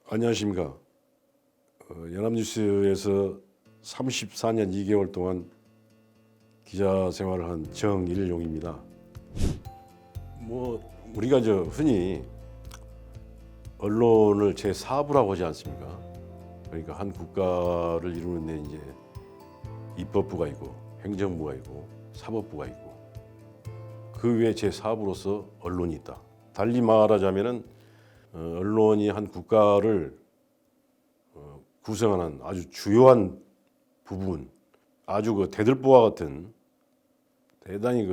안녕하십니까. 연합뉴스에서 34년 2개월 동안 기자 생활을 한 정일용입니다. 우리가 흔히 언론을 제4부라고 하지 않습니까? 그러니까 한 국가를 이루는 데 이제 입법부가 있고 행정부가 있고 사법부가 있고 그 외에 제4부로서 언론이 있다. 달리 말하자면은 언론이 한 국가를 구성하는 아주 주요한 부분, 아주 대들보와 같은 대단히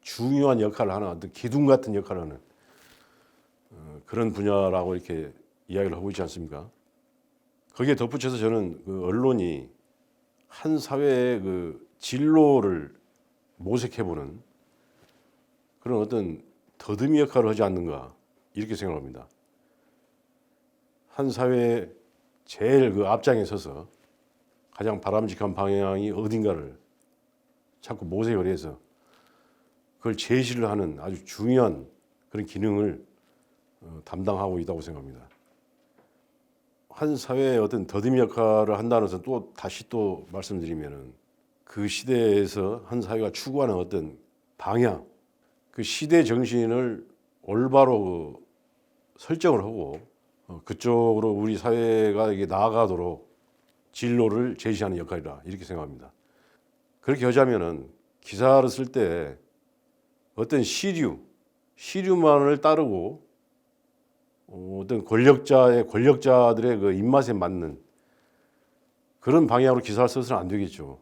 중요한 역할을 하는 어떤 기둥 같은 역할을 하는 그런 분야라고 이렇게 이야기를 하고 있지 않습니까? 거기에 덧붙여서 저는 언론이 한 사회의 진로를 모색해보는 그런 어떤 더듬이 역할을 하지 않는가 이렇게 생각합니다. 한 사회의 제일 앞장에 서서 가장 바람직한 방향이 어딘가를 자꾸 모색을 해서 그걸 제시를 하는 아주 중요한 그런 기능을 담당하고 있다고 생각합니다. 한 사회의 어떤 더듬이 역할을 한다는 것은 다시 말씀드리면은 그 시대에서 한 사회가 추구하는 어떤 방향, 그 시대 정신을 올바로 설정을 하고 그쪽으로 우리 사회가 이게 나아가도록 진로를 제시하는 역할이다 이렇게 생각합니다. 그렇게 하자면은 기사를 쓸 때 어떤 시류만을 따르고 어떤 권력자들의 입맛에 맞는 그런 방향으로 기사를 써서는 안 되겠죠.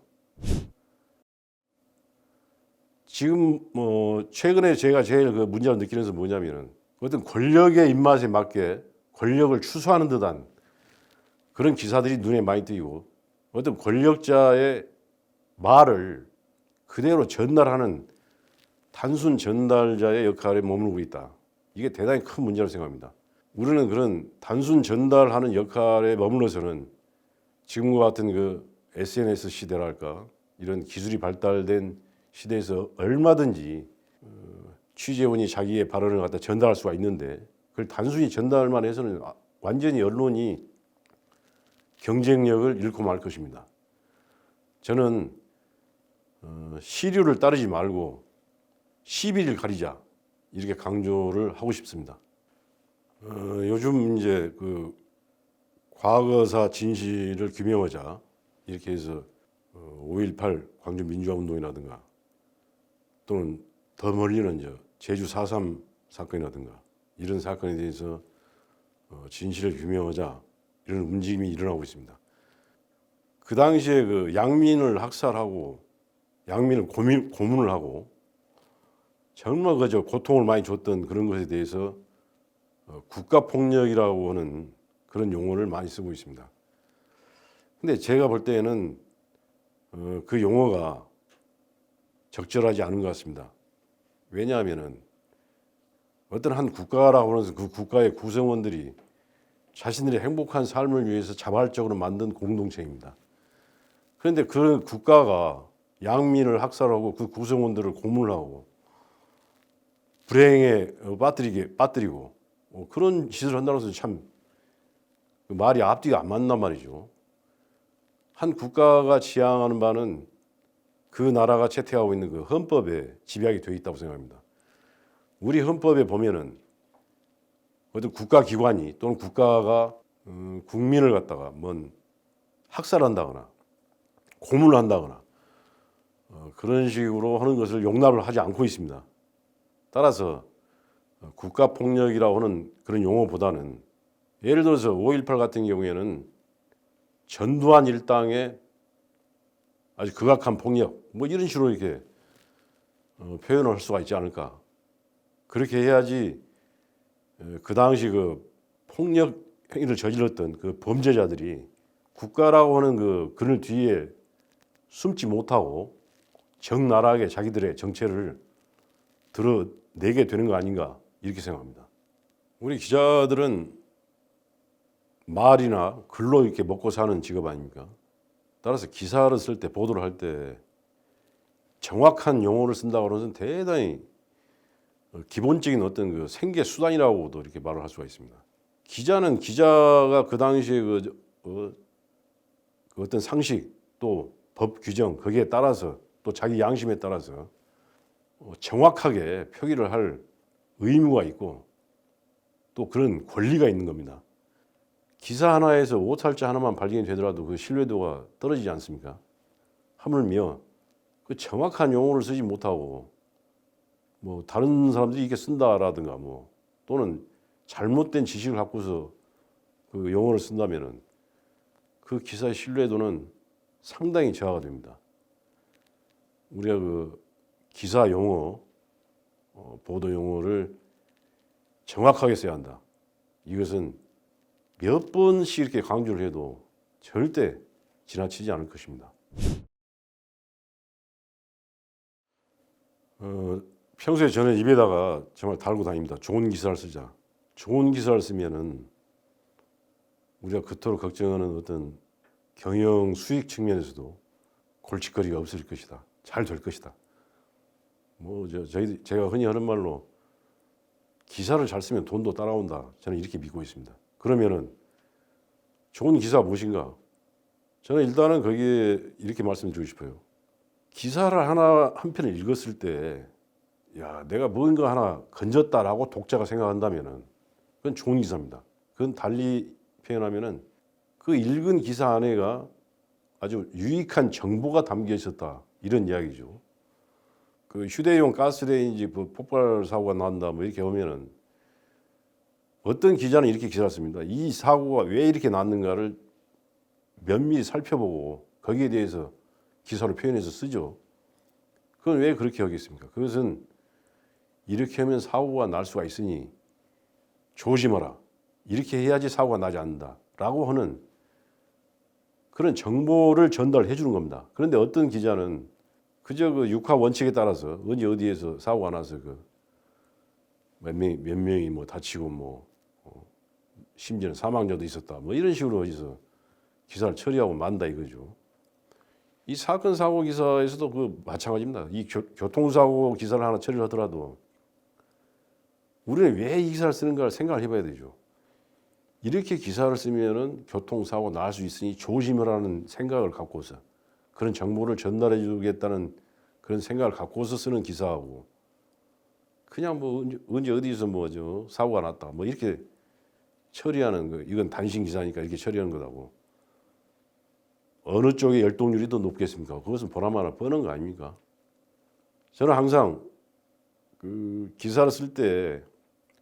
지금 최근에 제가 제일 문제를 느끼는 것은 뭐냐면은 어떤 권력의 입맛에 맞게 권력을 추수하는 듯한 그런 기사들이 눈에 많이 띄고 어떤 권력자의 말을 그대로 전달하는 단순 전달자의 역할에 머물고 있다. 이게 대단히 큰 문제라고 생각합니다. 우리는 그런 단순 전달하는 역할에 머물러서는 지금과 같은 SNS 시대랄까 이런 기술이 발달된 시대에서 얼마든지 취재원이 자기의 발언을 갖다 전달할 수가 있는데 그걸 단순히 전달만 해서는 완전히 언론이 경쟁력을 잃고 말 것입니다. 저는 시류를 따르지 말고 시비를 가리자 이렇게 강조를 하고 싶습니다. 요즘 이제 과거사 진실을 규명하자 이렇게 해서 5.18 광주 민주화 운동이라든가 또는 더 멀리는 제주 4.3 사건이라든가 이런 사건에 대해서 진실을 규명하자 이런 움직임이 일어나고 있습니다. 그 당시에 양민을 학살하고 양민을 고문을 하고 정말 고통을 많이 줬던 그런 것에 대해서 국가폭력이라고 하는 그런 용어를 많이 쓰고 있습니다. 근데 제가 볼 때에는 그 용어가 적절하지 않은 것 같습니다. 왜냐하면은 어떤 한 국가라고 하는 그 국가의 구성원들이 자신들의 행복한 삶을 위해서 자발적으로 만든 공동체입니다. 그런데 그 국가가 양민을 학살하고 그 구성원들을 고문하고 불행에 빠뜨리고 그런 짓을 한다는 것은 참 말이 앞뒤가 안 맞단 말이죠. 한 국가가 지향하는 바는 그 나라가 채택하고 있는 그 헌법에 집약이 되어 있다고 생각합니다. 우리 헌법에 보면은 어떤 국가기관이 또는 국가가 국민을 갖다가 학살한다거나 고문을 한다거나 그런 식으로 하는 것을 용납을 하지 않고 있습니다. 따라서 국가폭력이라고 하는 그런 용어보다는 예를 들어서 5.18 같은 경우에는 전두환 일당의 아주 극악한 폭력 이런 식으로 이렇게 표현을 할 수가 있지 않을까. 그렇게 해야지 그 당시 폭력 행위를 저질렀던 그 범죄자들이 국가라고 하는 그늘 뒤에 숨지 못하고 적나라하게 자기들의 정체를 드러내게 되는 거 아닌가 이렇게 생각합니다. 우리 기자들은 말이나 글로 이렇게 먹고 사는 직업 아닙니까? 따라서 기사를 쓸 때 보도를 할 때 정확한 용어를 쓴다고 하는 것은 대단히 기본적인 어떤 생계 수단이라고도 이렇게 말을 할 수가 있습니다. 기자는 기자가 그 당시에 그 어떤 상식 또 법 규정 거기에 따라서 또 자기 양심에 따라서 정확하게 표기를 할 의무가 있고 또 그런 권리가 있는 겁니다. 기사 하나에서 오탈자 하나만 발견이 되더라도 그 신뢰도가 떨어지지 않습니까? 하물며 그 정확한 용어를 쓰지 못하고 뭐 다른 사람들이 이렇게 쓴다라든가 뭐 또는 잘못된 지식을 갖고서 그 용어를 쓴다면은 그 기사의 신뢰도는 상당히 저하가 됩니다. 우리가 그 기사 용어, 보도 용어를 정확하게 써야 한다. 이것은 몇 번씩 이렇게 강조를 해도 절대 지나치지 않을 것입니다. 평소에 저는 입에다가 정말 달고 다닙니다. 좋은 기사를 쓰자. 좋은 기사를 쓰면은 우리가 그토록 걱정하는 어떤 경영 수익 측면에서도 골칫거리가 없을 것이다. 잘 될 것이다. 제가 흔히 하는 말로 기사를 잘 쓰면 돈도 따라온다. 저는 이렇게 믿고 있습니다. 그러면은 좋은 기사가 무엇인가? 저는 일단은 거기에 이렇게 말씀드리고 싶어요. 기사를 한 편을 읽었을 때, 야, 내가 뭔가 하나 건졌다라고 독자가 생각한다면은 그건 좋은 기사입니다. 그건 달리 표현하면은 그 읽은 기사 안에가 아주 유익한 정보가 담겨 있었다. 이런 이야기죠. 그 휴대용 가스레인지 폭발 사고가 난다 뭐 이렇게 보면은 어떤 기자는 이렇게 기사를 씁니다. 이 사고가 왜 이렇게 났는가를 면밀히 살펴보고 거기에 대해서 기사로 표현해서 쓰죠. 그건 왜 그렇게 하겠습니까? 그것은 이렇게 하면 사고가 날 수가 있으니 조심하라. 이렇게 해야지 사고가 나지 않는다라고 하는 그런 정보를 전달해 주는 겁니다. 그런데 어떤 기자는 그저 그 육하 원칙에 따라서 언제 어디에서 사고가 나서 그 몇 명이 뭐 다치고 뭐 심지어는 사망자도 있었다 뭐 이런 식으로 어디서 기사를 처리하고 만다 이거죠. 이 사건 사고 기사에서도 그 마찬가지입니다. 이 교통사고 기사를 하나 처리를 하더라도 우리는 왜 이 기사를 쓰는가를 생각을 해봐야 되죠. 이렇게 기사를 쓰면은 교통사고 날 수 있으니 조심하라는 생각을 갖고서 그런 정보를 전달해 주겠다는 그런 생각을 갖고서 쓰는 기사하고 그냥 뭐 언제 어디서 뭐죠 사고가 났다 뭐 이렇게 처리하는 거 이건 단신 기사니까 이렇게 처리하는 거라고 어느 쪽의 열동률이 더 높겠습니까? 그것은 보나마나 뻔한 거 아닙니까? 저는 항상 그 기사를 쓸 때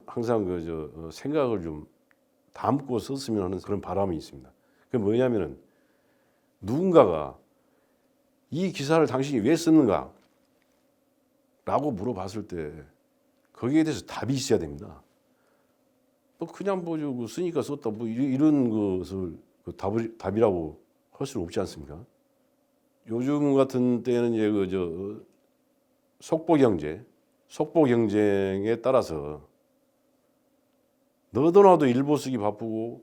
항상 생각을 좀 담고 썼으면 하는 그런 바람이 있습니다. 그게 뭐냐면은 누군가가 이 기사를 당신이 왜 썼는가? 라고 물어봤을 때 거기에 대해서 답이 있어야 됩니다. 뭐 그냥 뭐 쓰니까 썼다 뭐 이런 것을 답이라고 할 수는 없지 않습니까? 요즘 같은 때는 이제 속보 경쟁에 따라서 너도 나도 일보 쓰기 바쁘고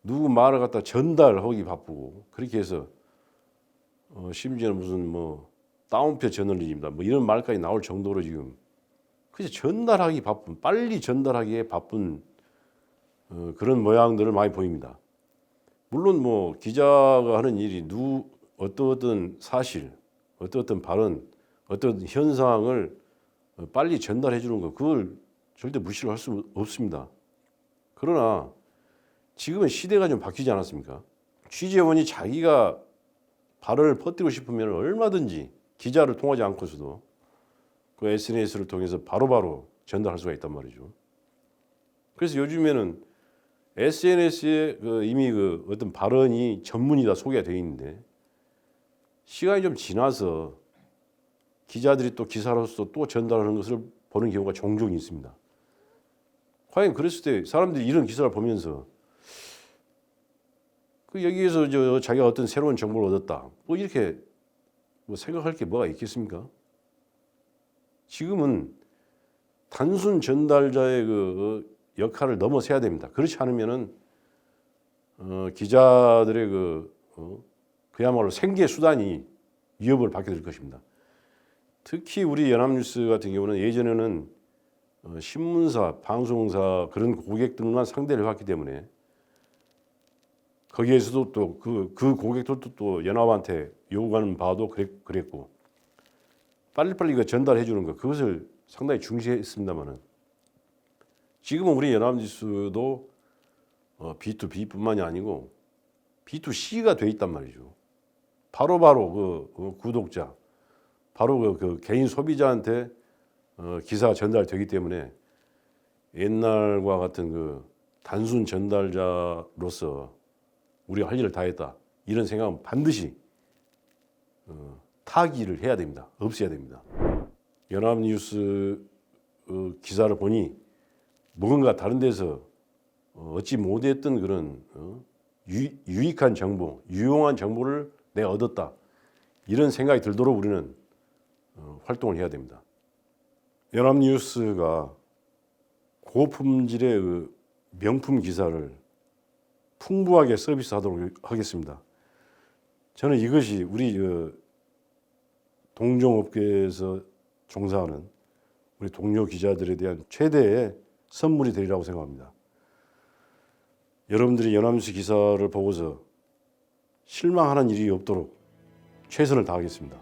누구 말을 갖다 전달하기 바쁘고 그렇게 해서 심지어는 무슨 뭐 따옴표 저널리즘이다 뭐 이런 말까지 나올 정도로 지금 그래서 전달하기 바쁜 빨리 전달하기에 바쁜 그런 모양들을 많이 보입니다. 물론 뭐 기자가 하는 일이 어떤 사실, 어떤 발언, 어떤 현상을 빨리 전달해 주는 거 그걸 절대 무시를 할 수 없습니다. 그러나 지금은 시대가 좀 바뀌지 않았습니까? 취재원이 자기가 발언을 퍼뜨리고 싶으면 얼마든지 기자를 통하지 않고서도 그 SNS를 통해서 바로바로 전달할 수가 있단 말이죠. 그래서 요즘에는 SNS에 이미 어떤 발언이 전문이 다 소개가 되어 있는데 시간이 좀 지나서 기자들이 또 기사로서 또 전달하는 것을 보는 경우가 종종 있습니다. 과연 그랬을 때 사람들이 이런 기사를 보면서 여기에서 자기가 어떤 새로운 정보를 얻었다. 뭐 이렇게 뭐 생각할 게 뭐가 있겠습니까? 지금은 단순 전달자의 역할을 넘어서야 됩니다. 그렇지 않으면은 기자들의 그야말로 생계 수단이 위협을 받게 될 것입니다. 특히 우리 연합뉴스 같은 경우는 예전에는 신문사, 방송사 그런 고객들만 상대를 해왔기 때문에 거기에서도 또 그 고객들도 또 연합한테 요구하는 바도 그랬고 빨리빨리 그 전달해 주는 것 그것을 상당히 중시했습니다만은 지금은 우리 연합뉴스도 B2B뿐만이 아니고 B2C가 돼 있단 말이죠. 바로바로 그 구독자, 바로 그 개인 소비자한테 기사가 전달되기 때문에 옛날과 같은 그 단순 전달자로서 우리가 할 일을 다 했다. 이런 생각은 반드시 타기를 해야 됩니다. 없애야 됩니다. 연합뉴스 기사를 보니 뭔가 다른 데서 얻지 못했던 그런 유익한 정보, 유용한 정보를 내가 얻었다. 이런 생각이 들도록 우리는 활동을 해야 됩니다. 연합뉴스가 고품질의 그 명품 기사를 풍부하게 서비스하도록 하겠습니다. 저는 이것이 우리 동종업계에서 종사하는 우리 동료 기자들에 대한 최대의 선물이 되리라고 생각합니다. 여러분들이 연합뉴스 기사를 보고서 실망하는 일이 없도록 최선을 다하겠습니다.